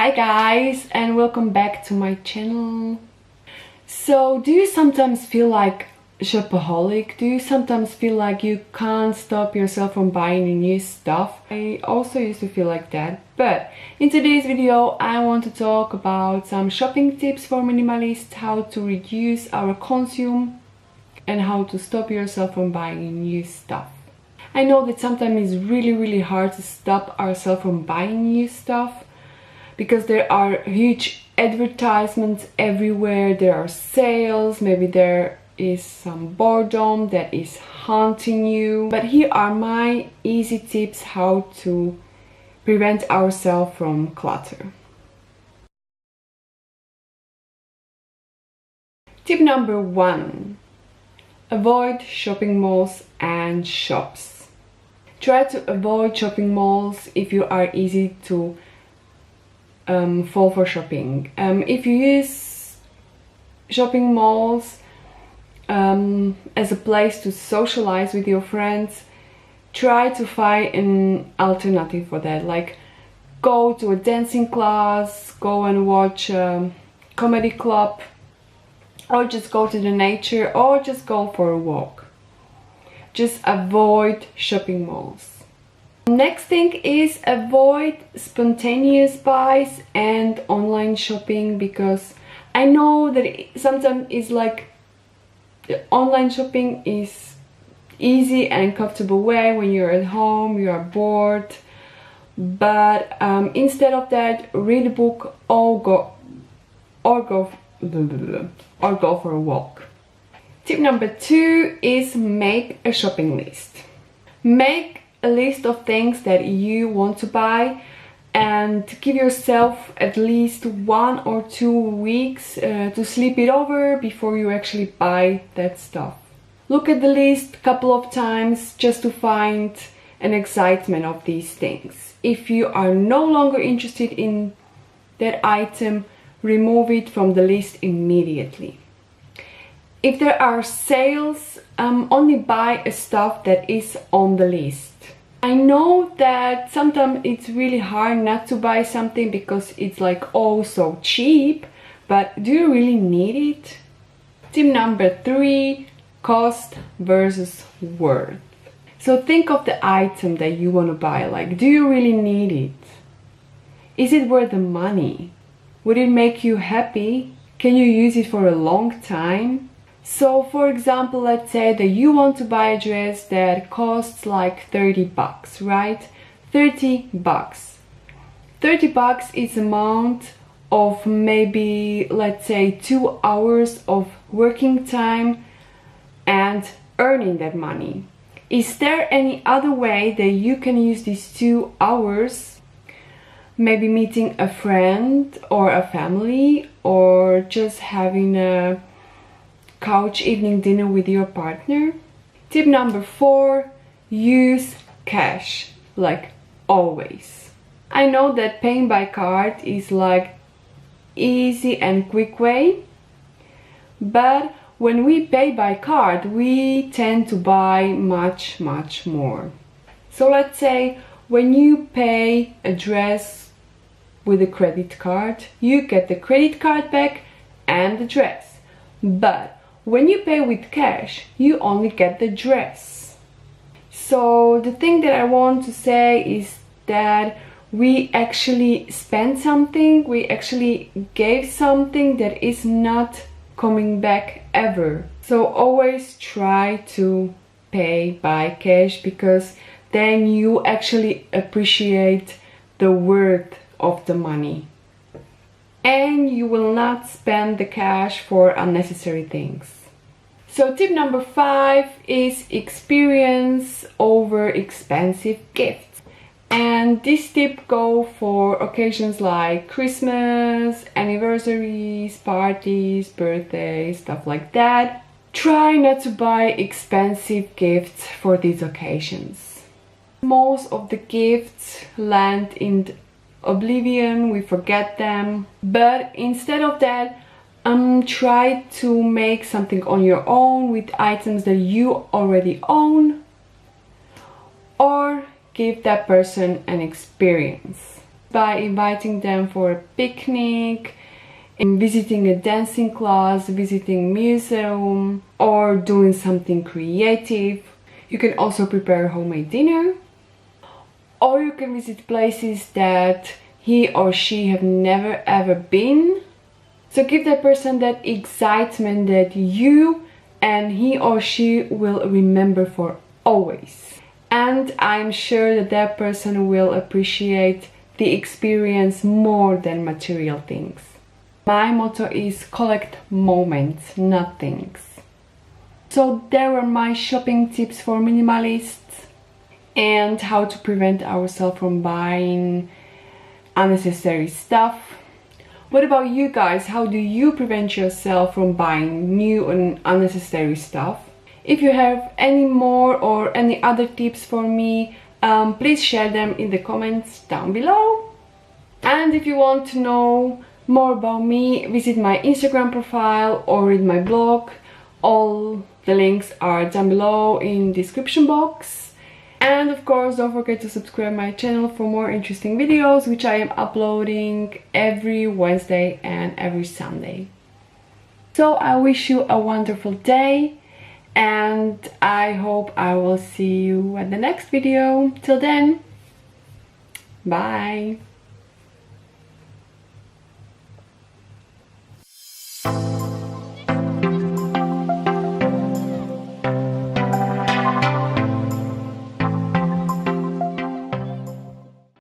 Hi guys, and welcome back to my channel. So do you sometimes feel like shopaholic? Do you sometimes feel like you can't stop yourself from buying new stuff? I also used to feel like that, but in today's video I want to talk about some shopping tips for minimalists, how to reduce our consume and how to stop yourself from buying new stuff. I know that sometimes it's really hard to stop ourselves from buying new stuff because there are huge advertisements everywhere, there are sales, maybe there is some boredom that is haunting you. But here are my easy tips how to prevent ourselves from clutter. Tip number 1. Avoid shopping malls and shops. Try to avoid shopping malls if you are easy to fall for shopping. If you use shopping malls as a place to socialize with your friends, try to find an alternative for that, like go to a dancing class, go and watch a comedy club, or just go to the nature, or just go for a walk. Just avoid shopping malls. Next thing is avoid spontaneous buys and online shopping, because I know that sometimes it's like the online shopping is easy and comfortable way when you're at home, you are bored, but instead of that, read a book or go for a walk. Tip number 2 is make a shopping list. Make a list of things that you want to buy and give yourself at least 1 or 2 weeks to sleep it over before you actually buy that stuff. Look at the list a couple of times just to find an excitement of these things. If you are no longer interested in that item, remove it from the list immediately. If there are sales, only buy a stuff that is on the list. I know that sometimes it's really hard not to buy something because it's like oh so cheap, but do you really need it? Tip number 3, cost versus worth. So think of the item that you want to buy, like do you really need it? Is it worth the money? Would it make you happy? Can you use it for a long time? So for example, let's say that you want to buy a dress that costs like 30 bucks, right? 30 bucks. 30 bucks is amount of maybe, let's say, 2 hours of working time and earning that money. Is there any other way that you can use these 2 hours? Maybe meeting a friend or a family, or just having a couch evening dinner with your partner. Tip number 4, use cash, like always. I know that paying by card is like easy and quick way, but when we pay by card we tend to buy much more. So let's say when you pay a dress with a credit card, you get the credit card back and the dress, but when you pay with cash, you only get the dress. So the thing that I want to say is that we actually spent something, we actually gave something that is not coming back ever. So always try to pay by cash, because then you actually appreciate the worth of the money. And you will not spend the cash for unnecessary things. So tip number 5 is experience over expensive gifts. And this tip go for occasions like Christmas, anniversaries, parties, birthdays, stuff like that. Try not to buy expensive gifts for these occasions. Most of the gifts land in oblivion, we forget them, but instead of that, try to make something on your own with items that you already own, or give that person an experience. by inviting them for a picnic, visiting a dancing class, visiting museum, or doing something creative. You can also prepare homemade dinner, or you can visit places that he or she have never ever been. So give that person that excitement that you and he or she will remember for always. And I'm sure that that person will appreciate the experience more than material things. My motto is collect moments, not things. So there were my shopping tips for minimalists and how to prevent ourselves from buying unnecessary stuff. What about you guys? How do you prevent yourself from buying new and unnecessary stuff? If you have any more or any other tips for me, please share them in the comments down below. And if you want to know more about me, visit my Instagram profile or read my blog. All the links are down below in the description box. And of course, don't forget to subscribe my channel for more interesting videos, which I am uploading every Wednesday and every Sunday. So I wish you a wonderful day, and I hope I will see you at the next video. Till then, bye!